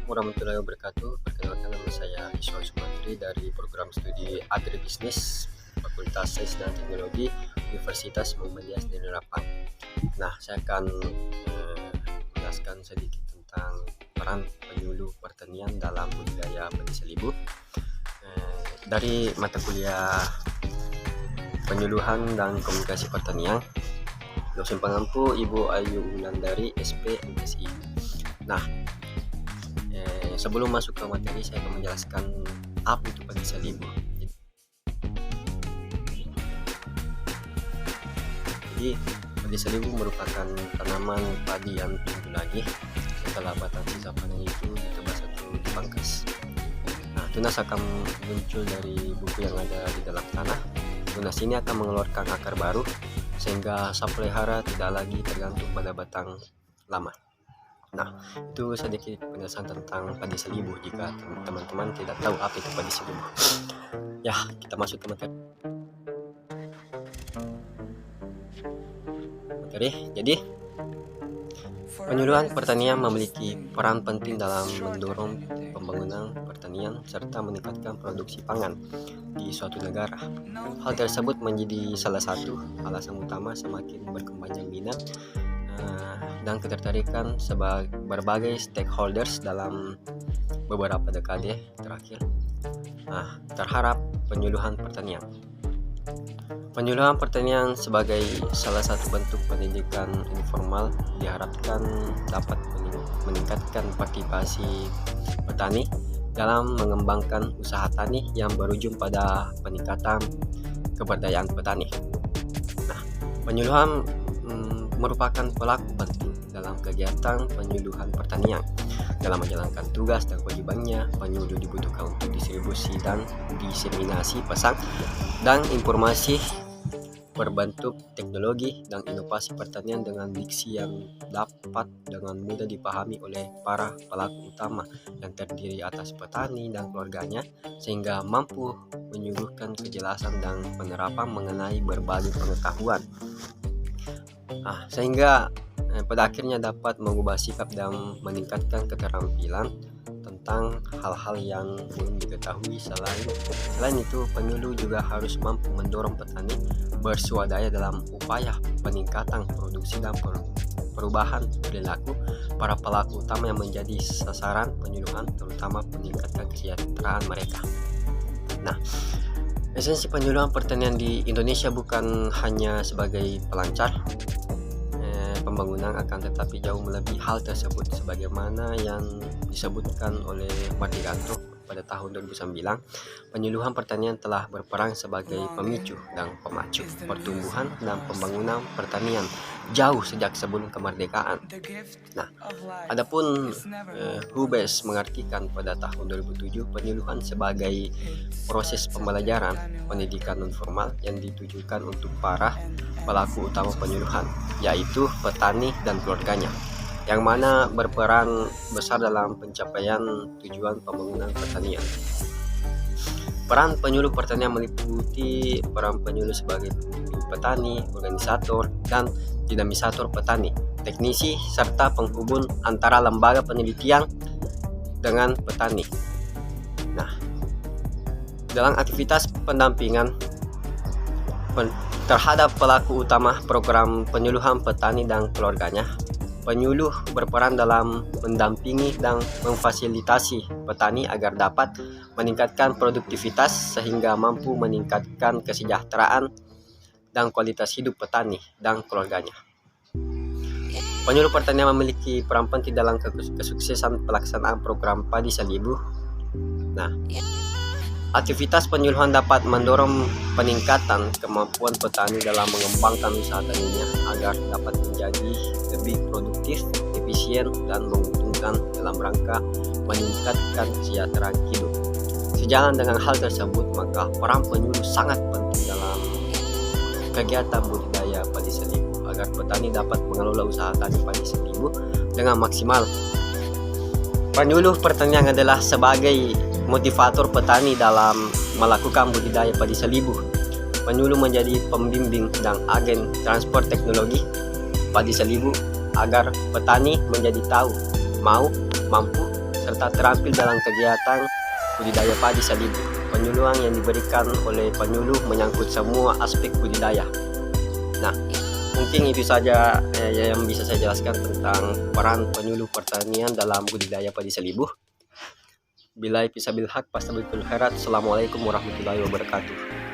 warahmatullahi wabarakatuh. Perkenalkan, nama saya Iswal Sumantri dari program studi Agribisnis Fakultas Sains dan Teknologi Universitas Muhammadiyah Semarang. Nah, saya akan menjelaskan sedikit tentang peran penyuluh pertanian dalam budidaya padi selibu dari mata kuliah penyuluhan dan komunikasi pertanian, dosen pengampu Ibu Ayu Wulandari SP MSI. Nah, sebelum masuk ke materi, saya akan menjelaskan apa itu padi selibu. Jadi padi selibu merupakan tanaman padi yang tumbuh lagi setelah batang sisa panen itu ditebas atau dipangkas. Nah, tunas akan muncul dari buku yang ada di dalam tanah. Tunas ini akan mengeluarkan akar baru sehingga sang pelihara tidak lagi tergantung pada batang lama. Nah, itu sedikit penjelasan tentang padi selibu jika teman-teman tidak tahu apa itu padi selibu. Ya, kita masuk ke materi. Jadi, penyuluhan pertanian memiliki peran penting dalam mendorong pembangunan pertanian serta meningkatkan produksi pangan di suatu negara. Hal tersebut menjadi salah satu alasan utama semakin berkembangnya minat dan ketertarikan berbagai stakeholders dalam beberapa dekade terakhir terhadap penyuluhan pertanian. Penyuluhan pertanian sebagai salah satu bentuk pendidikan informal diharapkan dapat meningkatkan partisipasi petani dalam mengembangkan usaha tani yang berujung pada peningkatan keberdayaan petani. Nah, penyuluhan merupakan pelaku penting dalam kegiatan penyuluhan pertanian. Dalam menjalankan tugas dan kewajibannya, penyuluh dibutuhkan untuk distribusi dan diseminasi pesan dan informasi berbentuk teknologi dan inovasi pertanian dengan diksi yang dapat dengan mudah dipahami oleh para pelaku utama yang terdiri atas petani dan keluarganya, sehingga mampu menyuguhkan kejelasan dan penerapan mengenai berbagai pengetahuan sehingga pada akhirnya dapat mengubah sikap dan meningkatkan keterampilan tentang hal-hal yang belum diketahui. Selain itu, penyuluh juga harus mampu mendorong petani berswadaya dalam upaya peningkatan produksi dan perubahan perilaku para pelaku utama yang menjadi sasaran penyuluhan, terutama peningkatan kesejahteraan mereka. Nah, esensi penyuluhan pertanian di Indonesia bukan hanya sebagai pelancar pembangunan, akan tetapi jauh melebihi hal tersebut. Sebagaimana yang disebutkan oleh Mardiganto pada tahun 2009, penyuluhan pertanian telah berperan sebagai pemicu dan pemacu pertumbuhan dan pembangunan pertanian jauh sejak sebelum kemerdekaan. Nah, adapun Hubes mengartikan pada tahun 2007 penyuluhan sebagai proses pembelajaran pendidikan non-formal yang ditujukan untuk para pelaku utama penyuluhan, yaitu petani dan keluarganya, yang mana berperan besar dalam pencapaian tujuan pembangunan pertanian. Peran penyuluh pertanian meliputi peran penyuluh sebagai pembimbing petani, organisator, dan dinamisator petani, teknisi, serta penghubung antara lembaga penelitian dengan petani. Nah, dalam aktivitas pendampingan terhadap pelaku utama program penyuluhan petani dan keluarganya, penyuluh berperan dalam mendampingi dan memfasilitasi petani agar dapat meningkatkan produktivitas sehingga mampu meningkatkan kesejahteraan dan kualitas hidup petani dan keluarganya. Penyuluh pertanian memiliki peran penting dalam kesuksesan pelaksanaan program padi selibu. Nah, aktivitas penyuluhan dapat mendorong peningkatan kemampuan petani dalam mengembangkan usaha taninya agar dapat menjadi lebih produktif, efisien, dan menguntungkan dalam rangka meningkatkan kesejahteraan hidup. Sejalan dengan hal tersebut, maka peran penyuluh sangat penting dalam kegiatan budidaya padi selibu agar petani dapat mengelola usaha tani padi selibu dengan maksimal. Penyuluh pertanian adalah sebagai motivator petani dalam melakukan budidaya padi selibu. Penyuluh menjadi pembimbing dan agen transfer teknologi padi selibu agar petani menjadi tahu, mau, mampu, serta serta terampil dalam kegiatan budidaya padi salibu. Penyuluhan yang diberikan oleh penyuluh menyangkut semua aspek budidaya. Nah, mungkin itu saja yang bisa saya jelaskan tentang peran penyuluh pertanian dalam budidaya padi salibu. Billahi fisabil haq, fastabiqul khairat. Assalamualaikum warahmatullahi wabarakatuh.